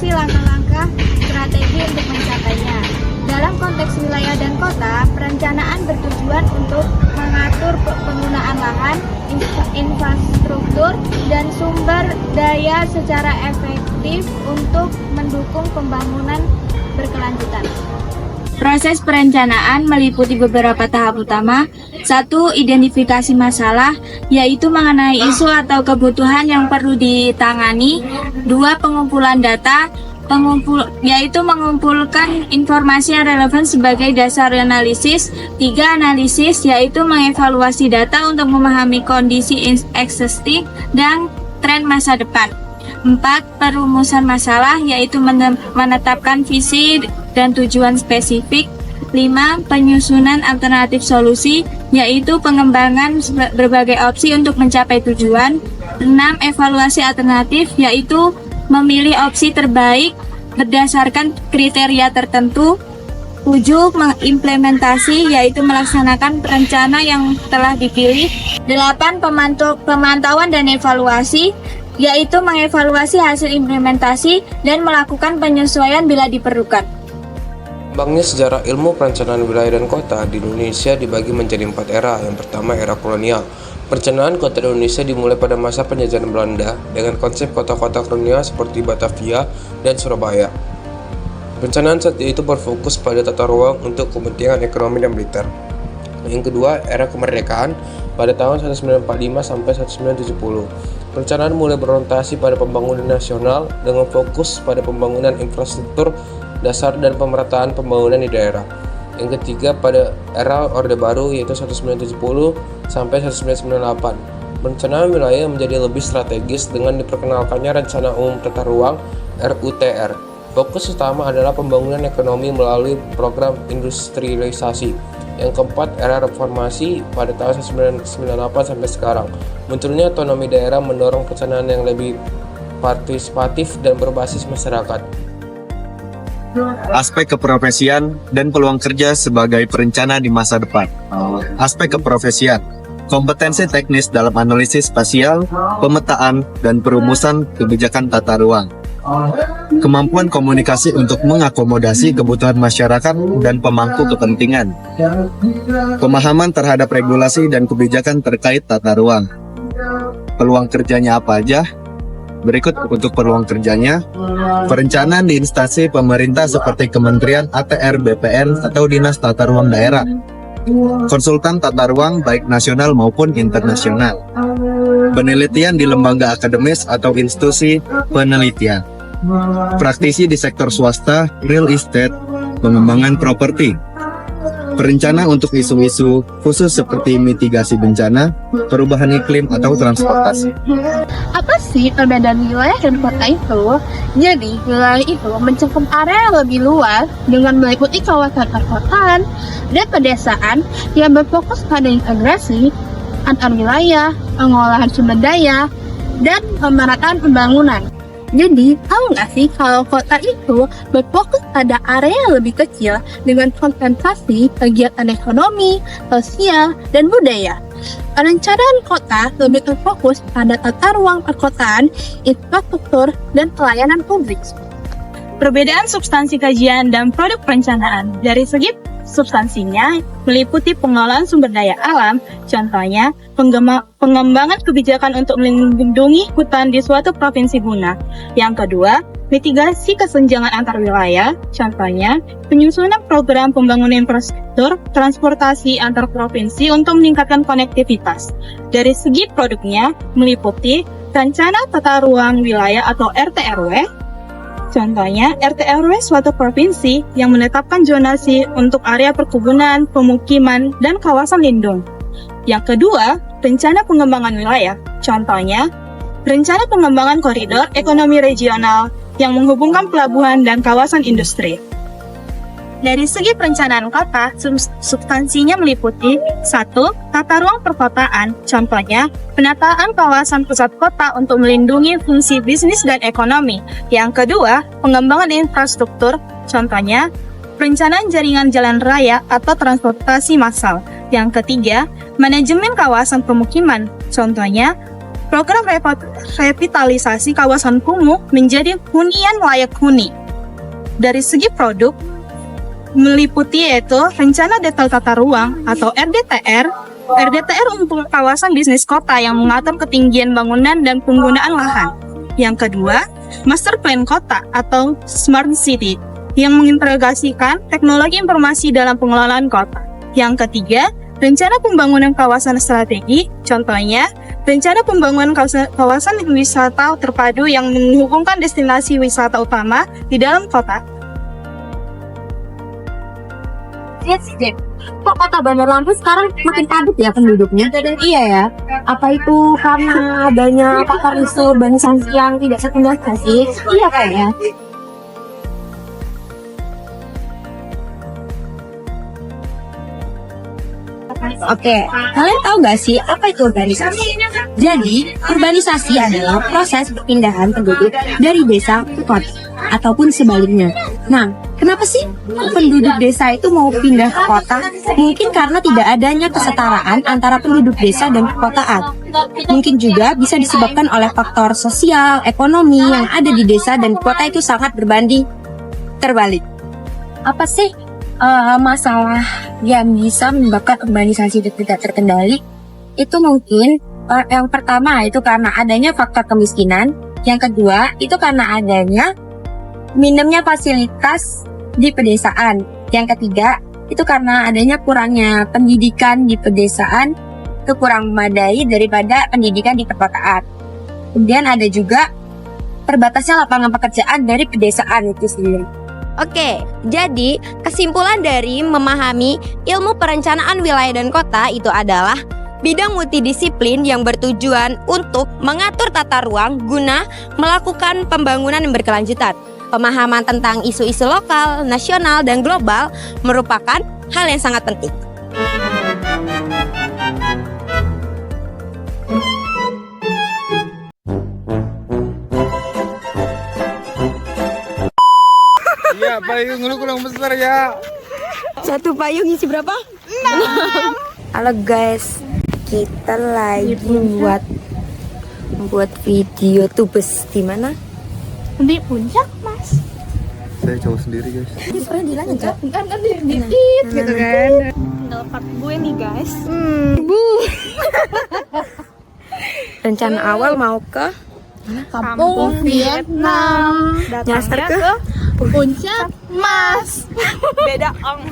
mendeteksi langkah-langkah strategi untuk mencapainya. Dalam konteks wilayah dan kota, perencanaan bertujuan untuk mengatur penggunaan lahan, infrastruktur, dan sumber daya secara efektif untuk mendukung pembangunan berkelanjutan. Proses perencanaan meliputi beberapa tahap utama. 1. Identifikasi masalah, yaitu mengenai isu atau kebutuhan yang perlu ditangani. 2. Pengumpulan data, yaitu mengumpulkan informasi yang relevan sebagai dasar analisis. 3. Analisis, yaitu mengevaluasi data untuk memahami kondisi existing dan tren masa depan. 4. Perumusan masalah, yaitu menetapkan visi dan tujuan spesifik. 5. Penyusunan alternatif solusi, yaitu pengembangan berbagai opsi untuk mencapai tujuan. 6. Evaluasi alternatif, yaitu memilih opsi terbaik berdasarkan kriteria tertentu. 7. Mengimplementasi, yaitu melaksanakan rencana yang telah dipilih. 8. Pemantauan dan evaluasi, yaitu mengevaluasi hasil implementasi dan melakukan penyesuaian bila diperlukan. Kembangnya sejarah ilmu perencanaan wilayah dan kota di Indonesia dibagi menjadi 4 era. Yang pertama, era kolonial. Perencanaan kota di Indonesia dimulai pada masa penjajahan Belanda dengan konsep kota-kota kolonial seperti Batavia dan Surabaya. Perencanaan saat itu berfokus pada tata ruang untuk kepentingan ekonomi dan militer. Yang kedua, era kemerdekaan pada tahun 1945 sampai 1970. Perencanaan mulai berorientasi pada pembangunan nasional dengan fokus pada pembangunan infrastruktur dasar dan pemerataan pembangunan di daerah. Yang ketiga, pada era Orde Baru yaitu 1970 sampai 1998. Perencanaan wilayah menjadi lebih strategis dengan diperkenalkannya Rencana Umum Tata Ruang (RUTR). Fokus utama adalah pembangunan ekonomi melalui program industrialisasi. Yang keempat, era reformasi pada tahun 1998 sampai sekarang. Munculnya otonomi daerah mendorong perencanaan yang lebih partisipatif dan berbasis masyarakat. Aspek keprofesian dan peluang kerja sebagai perencana di masa depan. Aspek keprofesian, kompetensi teknis dalam analisis spasial, pemetaan, dan perumusan kebijakan tata ruang. Kemampuan komunikasi untuk mengakomodasi kebutuhan masyarakat dan pemangku kepentingan. Pemahaman terhadap regulasi dan kebijakan terkait tata ruang. Peluang kerjanya apa aja? Berikut untuk peluang kerjanya. Perencanaan di instansi pemerintah seperti Kementerian ATR, BPN, atau Dinas Tata Ruang Daerah. Konsultan tata ruang baik nasional maupun internasional. Penelitian di lembaga akademis atau institusi penelitian. Praktisi di sektor swasta, real estate, pengembangan properti. Perencana untuk isu-isu khusus seperti mitigasi bencana, perubahan iklim, atau transportasi. Apa sih perbedaan wilayah dan kota itu? Jadi, wilayah itu mencakup area yang lebih luas dengan meliputi kawasan perkotaan dan pedesaan yang berfokus pada integrasi antar wilayah, pengolahan sumber daya, dan pemerataan pembangunan. Jadi, tahu nggak sih kalau kota itu berfokus pada area yang lebih kecil dengan konsentrasi kegiatan ekonomi, sosial, dan budaya. Perencanaan kota lebih terfokus pada tata ruang perkotaan, infrastruktur, dan pelayanan publik. Perbedaan substansi kajian dan produk perencanaan. Dari segi substansinya meliputi pengelolaan sumber daya alam, contohnya pengembangan kebijakan untuk melindungi hutan di suatu provinsi guna. Yang kedua, mitigasi kesenjangan antar wilayah, contohnya penyusunan program pembangunan infrastruktur transportasi antar provinsi untuk meningkatkan konektivitas. Dari segi produknya meliputi rencana tata ruang wilayah atau RTRW. Contohnya, RT/RW suatu provinsi yang menetapkan zonasi untuk area perkebunan, pemukiman, dan kawasan lindung. Yang kedua, rencana pengembangan wilayah. Contohnya, rencana pengembangan koridor ekonomi regional yang menghubungkan pelabuhan dan kawasan industri. Dari segi perencanaan kota, substansinya meliputi 1. Tata ruang perkotaan, contohnya penataan kawasan pusat kota untuk melindungi fungsi bisnis dan ekonomi. Yang kedua, pengembangan infrastruktur, contohnya perencanaan jaringan jalan raya atau transportasi massal. Yang ketiga, manajemen kawasan pemukiman, contohnya program revitalisasi kawasan kumuh menjadi hunian layak huni. Dari segi produk, meliputi yaitu Rencana Detail Tata Ruang atau RDTR, RDTR untuk kawasan bisnis kota yang mengatur ketinggian bangunan dan penggunaan lahan. Yang kedua, Master Plan Kota atau Smart City yang mengintegrasikan teknologi informasi dalam pengelolaan kota. Yang ketiga, Rencana Pembangunan Kawasan Strategi, contohnya Rencana Pembangunan Kawasan Wisata Terpadu yang menghubungkan destinasi wisata utama di dalam kota. Kok kota Bandar Lampung sekarang makin padat ya penduduknya? Iya ya. Apa itu karena adanya faktor isu urbanisasi yang tidak setuntas sih? Iya kayaknya. Oke, kalian tahu nggak sih apa itu urbanisasi? Jadi, urbanisasi adalah proses perpindahan penduduk dari desa ke kota ataupun sebaliknya. Nah, kenapa sih penduduk desa itu mau pindah ke kota? Mungkin karena tidak adanya kesetaraan antara penduduk desa dan perkotaan. Mungkin juga bisa disebabkan oleh faktor sosial, ekonomi yang ada di desa dan kota itu sangat berbanding terbalik. Apa sih masalah yang bisa menyebabkan urbanisasi tidak terkendali? Itu mungkin yang pertama itu karena adanya faktor kemiskinan, yang kedua itu karena adanya minimnya fasilitas di pedesaan, yang ketiga itu karena adanya kurangnya pendidikan di pedesaan itu kurang memadai daripada pendidikan di perkotaan. Kemudian ada juga terbatasnya lapangan pekerjaan dari pedesaan itu sendiri. Oke, jadi kesimpulan dari memahami ilmu perencanaan wilayah dan kota itu adalah bidang multidisiplin yang bertujuan untuk mengatur tata ruang guna melakukan pembangunan yang berkelanjutan. Pemahaman tentang isu-isu lokal, nasional, dan global merupakan hal yang sangat penting. Iya, payung lu kurang besar ya. Satu payung isi berapa? 6. Halo guys, kita lagi buat video tubes di mana? Di puncak, Mas. Saya cowok sendiri guys. Ini soalnya Dilan aja. Kan dikit gitu kan. Tinggal part gue nih guys. Rencana awal mau ke Kampung Vietnam. nyasar ke Puncak, Mas. Beda om.